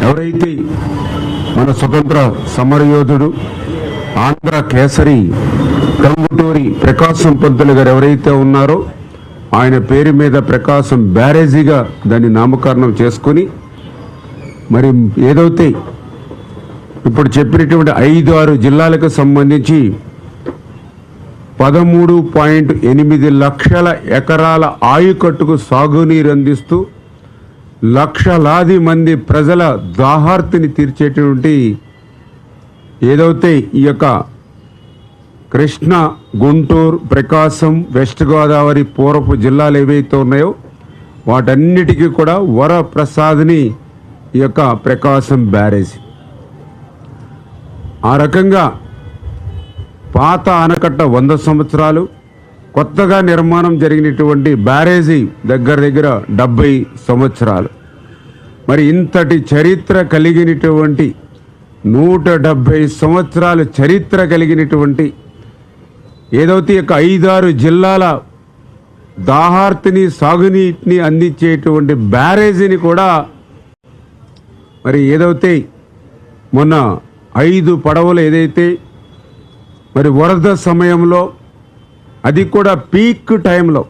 ఎవరైతే మన స్వతంత్ర సమరయోధుడు ఆంధ్ర కేసరి టంగుటూరి ప్రకాశం పంతులు గారు ఎవరైతే ఉన్నారో ఆయన పేరు మీద ప్రకాశం బ్యారేజీగా దాన్ని నామకరణం చేసుకుని మరి ఏదైతే ఇప్పుడు చెప్పినటువంటి 5-6 జిల్లాలకు సంబంధించి 13.8 లక్షల ఎకరాల ఆయుకట్టుకు సాగునీరు అందిస్తూ లక్షలాది మంది ప్రజల దాహార్తిని తీర్చేటువంటి ఏదైతే ఈ యొక్క కృష్ణ, గుంటూరు, ప్రకాశం, వెస్ట్ గోదావరి పూర్వపు జిల్లాలు ఏవైతే ఉన్నాయో వాటన్నిటికీ కూడా వరప్రసాద్ని ఈ యొక్క ప్రకాశం బ్యారేజ్. ఆ రకంగా పాత ఆనకట్ట 100 సంవత్సరాలు, కొత్తగా నిర్మాణం జరిగినటువంటి బ్యారేజీ దగ్గర 70 సంవత్సరాలు. మరి ఇంతటి చరిత్ర కలిగినటువంటి 170 సంవత్సరాల చరిత్ర కలిగినటువంటి ఏదైతే యొక్క 5-6 జిల్లాల దాహార్తిని సాగునీటిని అందించేటువంటి బ్యారేజీని కూడా మరి ఏదైతే మొన్న 5 పడవలు ఏదైతే మరి వరద సమయంలో అది కూడా పీక్ టైంలో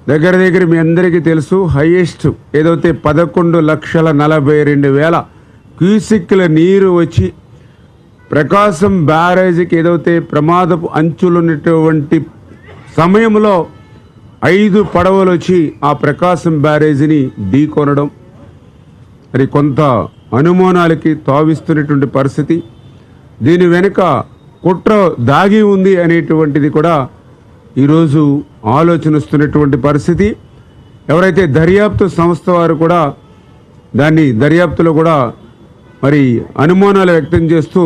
దగ్గర మీ అందరికీ తెలుసు హైయెస్ట్ ఏదైతే 11,42,000 క్యూసిక్ల నీరు వచ్చి ప్రకాశం బ్యారేజీకి ఏదైతే ప్రమాదపు అంచులున్నటువంటి సమయంలో 5 పడవలు వచ్చి ఆ ప్రకాశం బ్యారేజీని ఢీకొనడం మరి కొంత అనుమానాలకి తావిస్తున్నటువంటి పరిస్థితి. దీని వెనుక కుట్ర దాగి ఉంది అనేటువంటిది కూడా ఈరోజు ఆలోచనిస్తున్నటువంటి పరిస్థితి. ఎవరైతే దర్యాప్తు సంస్థ వారు కూడా దాన్ని దర్యాప్తులో కూడా మరి అనుమానాలు వ్యక్తం చేస్తూ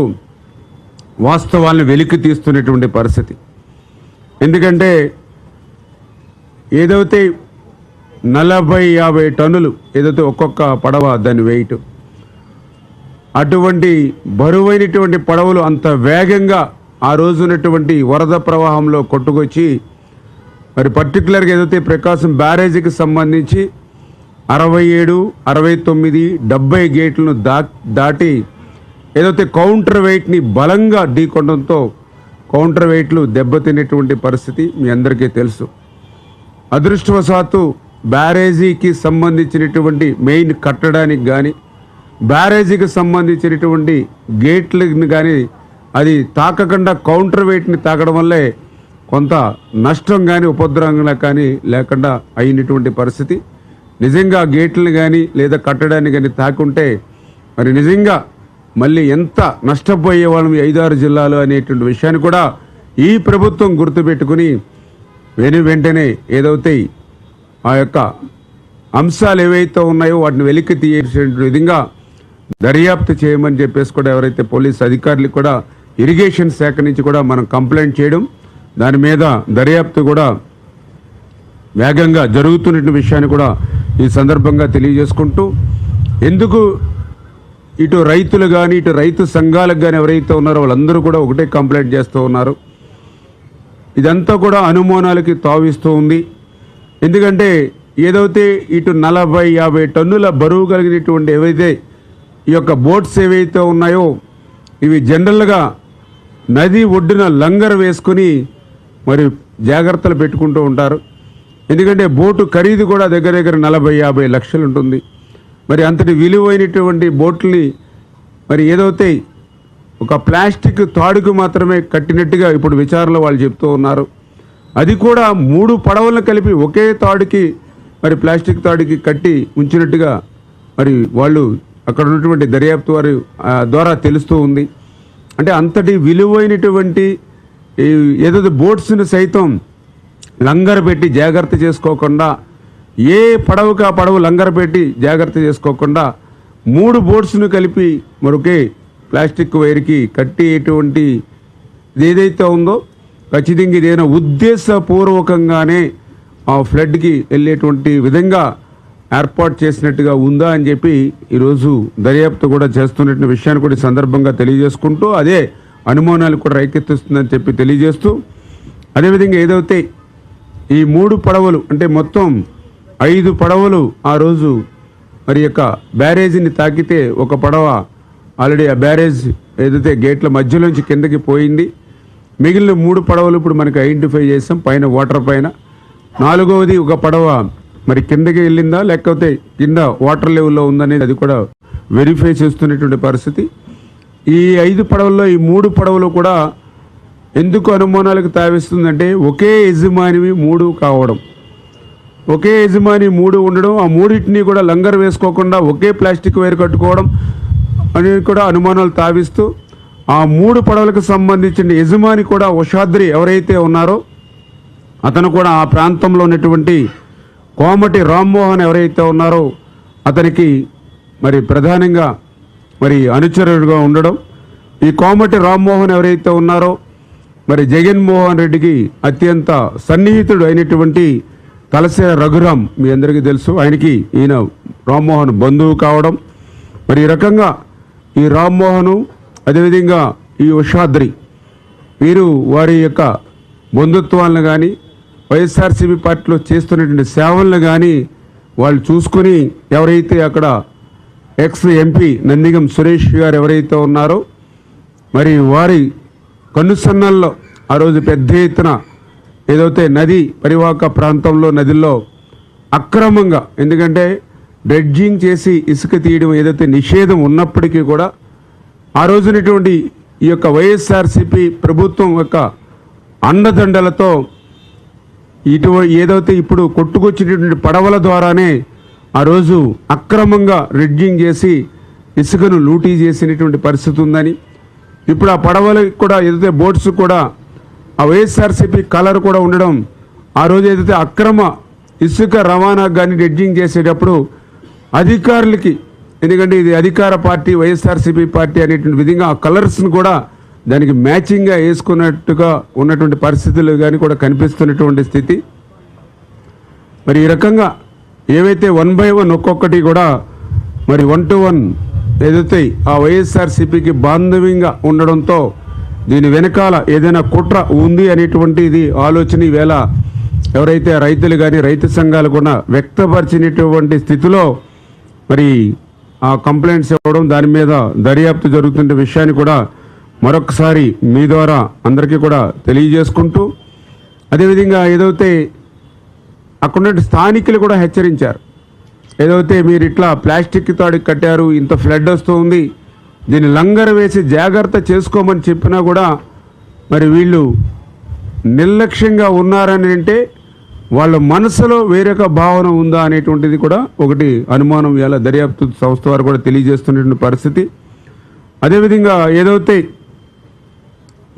వాస్తవాలను వెలికి తీస్తున్నటువంటి పరిస్థితి. ఎందుకంటే ఏదైతే 40-50 టన్నులు ఏదైతే ఒక్కొక్క పడవ దాని వెయిట్, అటువంటి బరువైనటువంటి పడవలు అంత వేగంగా ఆ రోజు ఉన్నటువంటి వరద ప్రవాహంలో కొట్టుకొచ్చి మరి పర్టికులర్గా ఏదైతే ప్రకాశం బ్యారేజీకి సంబంధించి 67, 69, 70 గేట్లను దాటి ఏదైతే కౌంటర్ వెయిట్ని బలంగా ఢీకొనడంతో కౌంటర్ వెయిట్లు దెబ్బతినేటువంటి పరిస్థితి మీ అందరికీ తెలుసు. అదృష్టవశాత్తు బ్యారేజీకి సంబంధించినటువంటి మెయిన్ కట్టడానికి కానీ బ్యారేజీకి సంబంధించినటువంటి గేట్లను కానీ అది తాకకుండా కౌంటర్ వెయిట్ని తాకడం వల్లే కొంత నష్టం కానీ ఉపద్రవంగా కానీ లేకుండా అయినటువంటి పరిస్థితి. నిజంగా గేట్లను కానీ లేదా కట్టడాన్ని కానీ తాకుంటే మరి నిజంగా మళ్ళీ ఎంత నష్టపోయే వాళ్ళం 5-6 జిల్లాలు అనేటువంటి విషయాన్ని కూడా ఈ ప్రభుత్వం గుర్తుపెట్టుకుని వెంటనే ఏదైతే ఆ యొక్క అంశాలు ఏవైతే ఉన్నాయో వాటిని వెలికి తీసే విధంగా దర్యాప్తు చేయమని చెప్పేసి కూడా ఎవరైతే పోలీస్ అధికారులు కూడా ఇరిగేషన్ శాఖ నుంచి కూడా మనం కంప్లైంట్ చేయడం, దాని మీద దర్యాప్తు కూడా వేగంగా జరుగుతున్న విషయాన్ని కూడా ఈ సందర్భంగా తెలియజేసుకుంటూ, ఎందుకు ఇటు రైతులు కానీ ఇటు రైతు సంఘాలకు కానీ ఎవరైతే ఉన్నారో వాళ్ళందరూ కూడా ఒకటే కంప్లైంట్ చేస్తూ ఉన్నారు. ఇదంతా కూడా అనుమానాలకి తావిస్తూ ఉంది. ఎందుకంటే ఏదైతే ఇటు 40-50 టన్నుల బరువు కలిగినటువంటి ఏవైతే ఈ యొక్క బోట్స్ ఏవైతే ఉన్నాయో ఇవి జనరల్గా నది ఒడ్డున లంగర్ వేసుకుని మరి జాగ్రత్తలు పెట్టుకుంటూ ఉంటారు. ఎందుకంటే బోటు ఖరీదు కూడా దగ్గర 40-50 లక్షలు ఉంటుంది. మరి అంతటి విలువైనటువంటి బోట్లని మరి ఏదైతే ఒక ప్లాస్టిక్ తాడుకు మాత్రమే కట్టినట్టుగా ఇప్పుడు విచారణలో వాళ్ళు చెప్తూ ఉన్నారు. అది కూడా 3 పడవలను కలిపి ఒకే తాడుకి మరి ప్లాస్టిక్ తాడుకి కట్టి ఉంచినట్టుగా మరి వాళ్ళు అక్కడ ఉన్నటువంటి దర్యాప్తు వారి ద్వారా తెలుస్తూ ఉంది. అంటే అంతటి విలువైనటువంటి ఏదైతే బోట్స్ని సైతం లంగర్ పెట్టి జాగ్రత్త చేసుకోకుండా, ఏ పడవకి ఆ పడవ లంగర్ పెట్టి జాగ్రత్త చేసుకోకుండా 3 బోట్స్ను కలిపి మరొకే ప్లాస్టిక్ వైర్కి కట్టేటువంటి ఏదైతే ఉందో ఖచ్చితంగా ఇదేదైనా ఉద్దేశపూర్వకంగానే ఆ ఫ్లడ్కి వెళ్ళేటువంటి విధంగా ఏర్పాటు చేసినట్టుగా ఉందా అని చెప్పి ఈరోజు దర్యాప్తు కూడా చేస్తున్న విషయాన్ని కూడా సందర్భంగా తెలియజేసుకుంటూ అదే అనుమానాలు కూడా రేకెత్తిస్తుందని చెప్పి తెలియజేస్తూ, అదేవిధంగా ఏదైతే ఈ 3 పడవలు అంటే మొత్తం 5 పడవలు ఆ రోజు మరి యొక్క బ్యారేజీని తాకితే ఒక పడవ ఆల్రెడీ ఆ బ్యారేజ్ ఏదైతే గేట్ల మధ్యలోంచి కిందకి పోయింది. మిగిలిన 3 పడవలు ఇప్పుడు మనకి ఐడెంటిఫై చేసాం పైన వాటర్ పైన. 4వది ఒక పడవ మరి కిందకి వెళ్ళిందా లేకపోతే కింద వాటర్ లెవెల్లో ఉందనేది అది కూడా వెరిఫై చేస్తున్నటువంటి పరిస్థితి. ఈ 5 పడవల్లో ఈ 3 పడవలు కూడా ఎందుకు అనుమానాలకు తావిస్తుందంటే ఒకే యజమానివి 3 కావడం, ఒకే యజమాని 3 ఉండడం, ఆ 3టిని కూడా లంగర్ వేసుకోకుండా ఒకే ప్లాస్టిక్ వైర్ కట్టుకోవడం అనేది కూడా అనుమానాలు తావిస్తూ ఆ 3 పడవలకు సంబంధించిన యజమాని కూడా ఉషాద్రి ఎవరైతే ఉన్నారో అతను కూడా ఆ ప్రాంతంలో ఉన్నటువంటి కోమటి రామ్మోహన్ ఎవరైతే ఉన్నారో అతనికి మరి ప్రధానంగా మరి అనుచరుడుగా ఉండడం. ఈ కోమటి రామ్మోహన్ ఎవరైతే ఉన్నారో మరి జగన్మోహన్ రెడ్డికి అత్యంత సన్నిహితుడు అయినటువంటి తలసేర రఘురాం మీ అందరికీ తెలుసు. ఆయనకి ఈయన రామ్మోహన్ బంధువు కావడం. మరి ఈ రకంగా ఈ రామ్మోహను అదేవిధంగా ఈ ఉషాద్రి వీరు వారి యొక్క బంధుత్వాలను కానీ వైఎస్ఆర్సీపీ పార్టీలో చేస్తున్నటువంటి సేవలను కానీ వాళ్ళు చూసుకొని ఎవరైతే అక్కడ ఎక్స్ ఎంపీ నందిగం సురేష్ గారు ఎవరైతే ఉన్నారో మరి వారి కన్నుసన్నల్లో ఆ రోజు పెద్ద ఎత్తున ఏదైతే నది పరివాహక ప్రాంతంలో నదిలో అక్రమంగా, ఎందుకంటే డ్రెడ్జింగ్ చేసి ఇసుక తీయడం ఏదైతే నిషేధం ఉన్నప్పటికీ కూడా ఆ రోజునటువంటి ఈ యొక్క వైఎస్ఆర్సీపీ ప్రభుత్వం యొక్క అండదండలతో ఏదైతే ఇప్పుడు కొట్టుకొచ్చినటువంటి పడవల ద్వారానే ఆ రోజు అక్రమంగా డ్రెడ్జింగ్ చేసి ఇసుకను లూటీ చేసినటువంటి పరిస్థితి ఉందని, ఇప్పుడు ఆ పడవలకు కూడా ఏదైతే బోట్స్ కూడా ఆ వైఎస్ఆర్సీపీ కలర్ కూడా ఉండడం, ఆ రోజు ఏదైతే అక్రమ ఇసుక రవాణా కానీ డ్రెడ్జింగ్ చేసేటప్పుడు అధికారులకి, ఎందుకంటే ఇది అధికార పార్టీ వైఎస్ఆర్సీపీ పార్టీ అనేటువంటి విధంగా ఆ కలర్స్ను కూడా దానికి మ్యాచింగ్గా వేసుకున్నట్టుగా ఉన్నటువంటి పరిస్థితులు కానీ కూడా కనిపిస్తున్నటువంటి స్థితి. మరి ఈ రకంగా ఏవైతే 1 by 1 ఒక్కొక్కటి కూడా మరి 1 to 1 ఏదైతే ఆ వైఎస్ఆర్సీపీకి బాంధవ్యంగా ఉండడంతో దీని వెనకాల ఏదైనా కుట్ర ఉంది అనేటువంటిది ఆలోచన ఈవేళ ఎవరైతే రైతులు కానీ రైతు సంఘాలు కూడా వ్యక్తపరిచినటువంటి స్థితిలో మరి ఆ కంప్లైంట్స్ ఇవ్వడం, దాని మీద దర్యాప్తు జరుగుతున్న విషయాన్ని కూడా మరొకసారి మీ ద్వారా అందరికీ కూడా తెలియజేసుకుంటూ, అదేవిధంగా ఏదైతే అక్కడ స్థానికులు కూడా హెచ్చరించారు, ఏదైతే మీరు ఇట్లా ప్లాస్టిక్ తాడికి కట్టారు, ఇంత ఫ్లడ్ వస్తుంది, దీన్ని లంగర్ వేసి జాగ్రత్త చేసుకోమని చెప్పినా కూడా మరి వీళ్ళు నిర్లక్ష్యంగా ఉన్నారని అంటే వాళ్ళ మనసులో వేరొక భావన ఉందా అనేటువంటిది కూడా ఒకటి అనుమానం ఇలా దర్యాప్తు సంస్థ వారు కూడా తెలియజేస్తున్నటువంటి పరిస్థితి. అదేవిధంగా ఏదైతే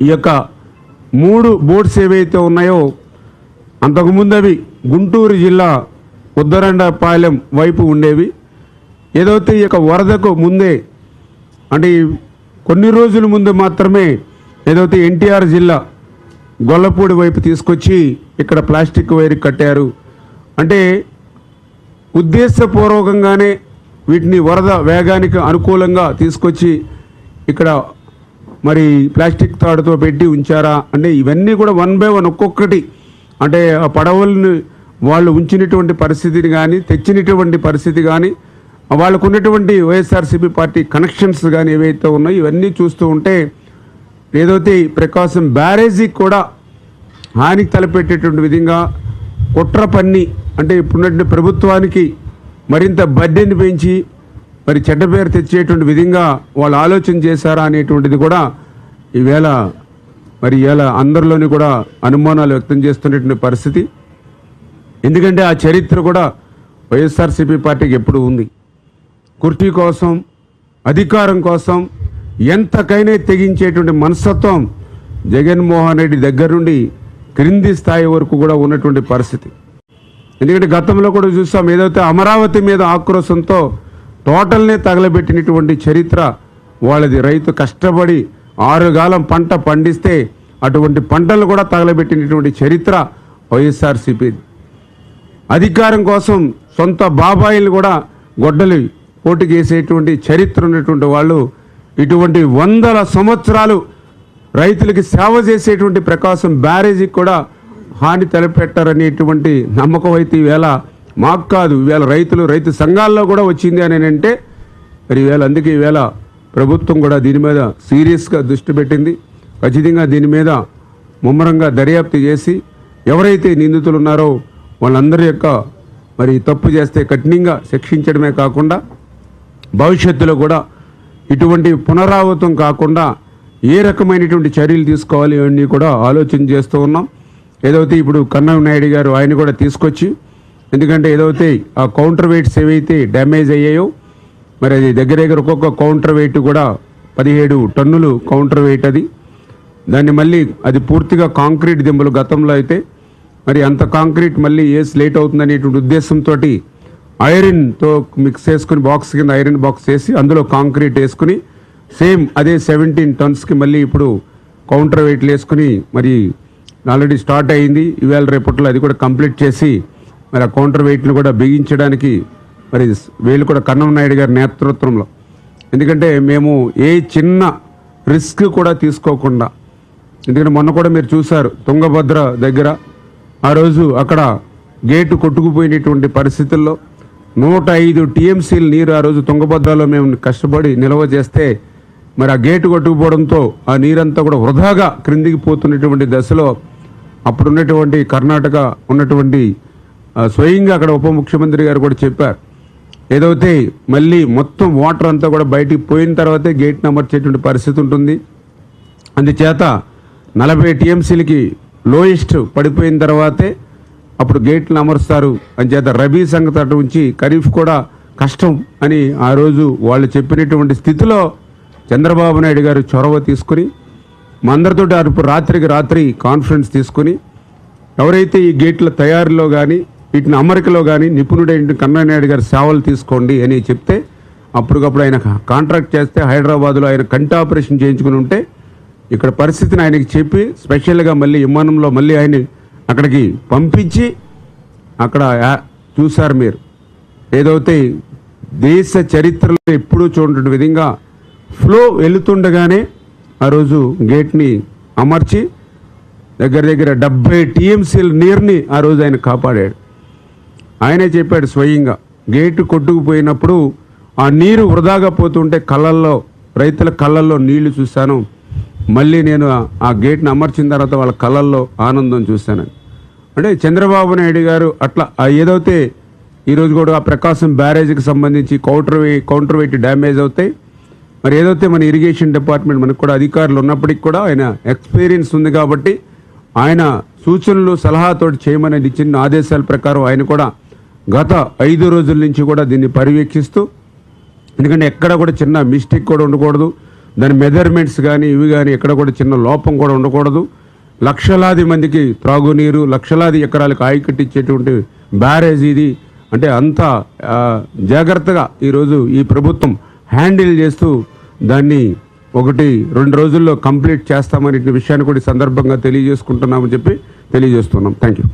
ఈ యొక్క 3 బోట్స్ ఏవైతే ఉన్నాయో అంతకుముందు అవి గుంటూరు జిల్లా ఉద్దరండపాలెం వైపు ఉండేవి. ఏదైతే ఈ యొక్క వరదకు ముందే అంటే కొన్ని రోజుల ముందు మాత్రమే ఏదైతే ఎన్టీఆర్ జిల్లా గొల్లపూడి వైపు తీసుకొచ్చి ఇక్కడ ప్లాస్టిక్ వైర్ కట్టారు. అంటే ఉద్దేశపూర్వకంగానే వీటిని వరద వేగానికి అనుకూలంగా తీసుకొచ్చి ఇక్కడ మరి ప్లాస్టిక్ తాడుతో పెట్టి ఉంచారా అంటే ఇవన్నీ కూడా 1 by 1 ఒక్కొక్కటి అంటే ఆ పడవలను వాళ్ళు ఉంచినటువంటి పరిస్థితిని కానీ తెచ్చినటువంటి పరిస్థితి కానీ వాళ్ళకు ఉన్నటువంటి వైఎస్ఆర్సీపీ పార్టీ కనెక్షన్స్ కానీ ఏవైతే ఉన్నాయో ఇవన్నీ చూస్తూ ఉంటే ఏదైతే ప్రకాశం బ్యారేజీకి కూడా హానికి తలపెట్టేటువంటి విధంగా కుట్ర పన్ని అంటే ఇప్పుడున్నటువంటి ప్రభుత్వానికి మరింత బడ్డెని పెంచి మరి చెడ్డ పేరు తెచ్చేటువంటి విధంగా వాళ్ళు ఆలోచన చేశారా అనేటువంటిది కూడా ఈవేళ మరి ఇలా అందరిలోని కూడా అనుమానాలు వ్యక్తం చేస్తున్నటువంటి పరిస్థితి. ఎందుకంటే ఆ చరిత్ర కూడా వైఎస్ఆర్సీపీ పార్టీకి ఎప్పుడు ఉంది. కుర్చీ కోసం అధికారం కోసం ఎంతకైనా తెగించేటువంటి మనస్తత్వం జగన్మోహన్ రెడ్డి దగ్గర నుండి క్రింది స్థాయి వరకు కూడా ఉన్నటువంటి పరిస్థితి. ఎందుకంటే గతంలో కూడా చూసాం, ఏదైతే అమరావతి మీద ఆక్రోశంతో టోటల్నే తగలబెట్టినటువంటి చరిత్ర వాళ్ళది. రైతు కష్టపడి 6 కాలం పంట పండిస్తే అటువంటి పంటలు కూడా తగలబెట్టినటువంటి చరిత్ర వైఎస్ఆర్సీపీ. అధికారం కోసం సొంత బాబాయిలు కూడా గొడ్డలి పోటీకేసేటువంటి చరిత్ర ఉన్నటువంటి వాళ్ళు ఇటువంటి 100 సంవత్సరాలు రైతులకి సేవ చేసేటువంటి ప్రకాశం బ్యారేజీకి కూడా హాని తలపెట్టారనేటువంటి నమ్మకం అయితే ఈవేళ మాకు కాదు, ఈవేళ రైతు సంఘాల్లో కూడా వచ్చింది అని అంటే మరి ఈవేళ అందుకే ఈవేళ ప్రభుత్వం కూడా దీని మీద సీరియస్గా దృష్టి పెట్టింది. ఖచ్చితంగా దీని మీద ముమ్మరంగా దర్యాప్తు చేసి ఎవరైతే నిందితులు ఉన్నారో వాళ్ళందరి యొక్క మరి తప్పు చేస్తే కఠినంగా శిక్షించడమే కాకుండా భవిష్యత్తులో కూడా ఇటువంటి పునరావృతం కాకుండా ఏ రకమైనటువంటి చర్యలు తీసుకోవాలి ఇవన్నీ కూడా ఆలోచన చేస్తూ ఉన్నాం. ఏదైతే ఇప్పుడు కన్నయ్య నాయుడు గారు ఆయన కూడా తీసుకొచ్చి, ఎందుకంటే ఏదైతే ఆ కౌంటర్ వెయిట్స్ ఏవైతే డ్యామేజ్ అయ్యాయో మరి అది దగ్గర ఒక్కొక్క కౌంటర్ వెయిట్ కూడా 17 టన్నులు కౌంటర్ వెయిట్ అది. దాన్ని మళ్ళీ అది పూర్తిగా కాంక్రీట్ దింబలు గతంలో అయితే మరి అంత కాంక్రీట్ మళ్ళీ లేట్ అవుతుందనేటువంటి ఉద్దేశంతో ఐరన్తో మిక్స్ చేసుకుని బాక్స్ కింద ఐరన్ బాక్స్ వేసి అందులో కాంక్రీట్ వేసుకుని సేమ్ అదే 17 టన్స్కి మళ్ళీ ఇప్పుడు కౌంటర్ వెయిట్లు వేసుకుని మరి ఆల్రెడీ స్టార్ట్ అయ్యింది. ఈవేళ రేపట్లో అది కూడా కంప్లీట్ చేసి మరి ఆ కౌంటర్ వెయిట్ను కూడా బిగించడానికి మరి వీళ్ళు కూడా కన్నయ్య నాయుడు గారి నేతృత్వంలో, ఎందుకంటే మేము ఏ చిన్న రిస్క్ కూడా తీసుకోకుండా, ఎందుకంటే మొన్న కూడా మీరు చూశారు తుంగభద్ర దగ్గర ఆ రోజు అక్కడ గేటు కొట్టుకుపోయినటువంటి పరిస్థితుల్లో 105 టీఎంసీల నీరు ఆ రోజు తుంగభద్రలో మేము కష్టపడి నిల్వ చేస్తే మరి ఆ గేటు కొట్టుకుపోవడంతో ఆ నీరంతా కూడా వృధాగా క్రిందికి పోతున్నటువంటి దశలో అప్పుడున్నటువంటి కర్ణాటక ఉన్నటువంటి స్వయంగా అక్కడ ఉప ముఖ్యమంత్రి గారు కూడా చెప్పారు, ఏదైతే మళ్ళీ మొత్తం వాటర్ అంతా కూడా బయటికి పోయిన తర్వాతే గేట్ని అమర్చేటువంటి పరిస్థితి ఉంటుంది. అందుచేత 40 టీఎంసీలకి లోయెస్ట్ పడిపోయిన తర్వాతే అప్పుడు గేట్లు అమరుస్తారు. అంచేత రబీ సంగతి అటు ఉంచి ఖరీఫ్ కూడా కష్టం అని ఆ రోజు వాళ్ళు చెప్పినటువంటి స్థితిలో చంద్రబాబు నాయుడు గారు చొరవ తీసుకుని మా అందరితో రాత్రికి రాత్రి కాన్ఫరెన్స్ తీసుకుని ఎవరైతే ఈ గేట్ల తయారీలో కానీ వీటిని అమరికలో కానీ నిపుణుడైన కన్నయ్య నాయుడు గారి సేవలు తీసుకోండి అని చెప్తే అప్పటికప్పుడు ఆయన కాంట్రాక్ట్ చేస్తే హైదరాబాద్లో ఆయన కంటి ఆపరేషన్ చేయించుకుని ఉంటే ఇక్కడ పరిస్థితిని ఆయనకి చెప్పి స్పెషల్గా మళ్ళీ విమానంలో మళ్ళీ ఆయన అక్కడికి పంపించి అక్కడ చూశారు మీరు, ఏదైతే దేశ చరిత్రలో ఎప్పుడూ చూడటువంటి విధంగా ఫ్లో వెళుతుండగానే ఆ రోజు గేట్ని అమర్చి దగ్గర 70 టీఎంసీల నీరుని ఆ రోజు ఆయన కాపాడాడు. ఆయనే చెప్పాడు స్వయంగా, గేటు కొట్టుకుపోయినప్పుడు ఆ నీరు వృధాగా పోతుంటే రైతుల కళ్ళల్లో నీళ్లు చూశాను, మళ్ళీ నేను ఆ గేట్ని అమర్చిన తర్వాత వాళ్ళ కళ్ళల్లో ఆనందం చూశాను. అంటే చంద్రబాబు నాయుడు గారు అట్లా ఏదైతే ఈరోజు కూడా ఆ ప్రకాశం బ్యారేజ్కి సంబంధించి కౌంటర్ వెయిట్ డ్యామేజ్ అవుతాయి, మరి ఏదైతే మన ఇరిగేషన్ డిపార్ట్మెంట్ మనకు కూడా అధికారులు ఉన్నప్పటికీ కూడా ఆయన ఎక్స్పీరియన్స్ ఉంది కాబట్టి ఆయన సూచనలు సలహాతోటి చేయమని ఇచ్చిన ఆదేశాల ప్రకారం ఆయన కూడా గత 5 రోజుల నుంచి కూడా దీన్ని పర్యవేక్షిస్తూ, ఎందుకంటే ఎక్కడ కూడా చిన్న మిస్టేక్ కూడా ఉండకూడదు, దాని మెజర్మెంట్స్ కానీ ఇవి కానీ ఎక్కడ కూడా చిన్న లోపం కూడా ఉండకూడదు. లక్షలాది మందికి త్రాగునీరు, లక్షలాది ఎకరాలకు ఆయకట్టించేటువంటి బ్యారేజ్ ఇది. అంటే అంత జాగ్రత్తగా ఈరోజు ఈ ప్రభుత్వం హ్యాండిల్ చేస్తూ దాన్ని 1-2 రోజుల్లో కంప్లీట్ చేస్తామనే విషయాన్ని కూడా ఈ సందర్భంగా తెలియజేసుకుంటున్నామని చెప్పి తెలియజేస్తున్నాం. Thank you.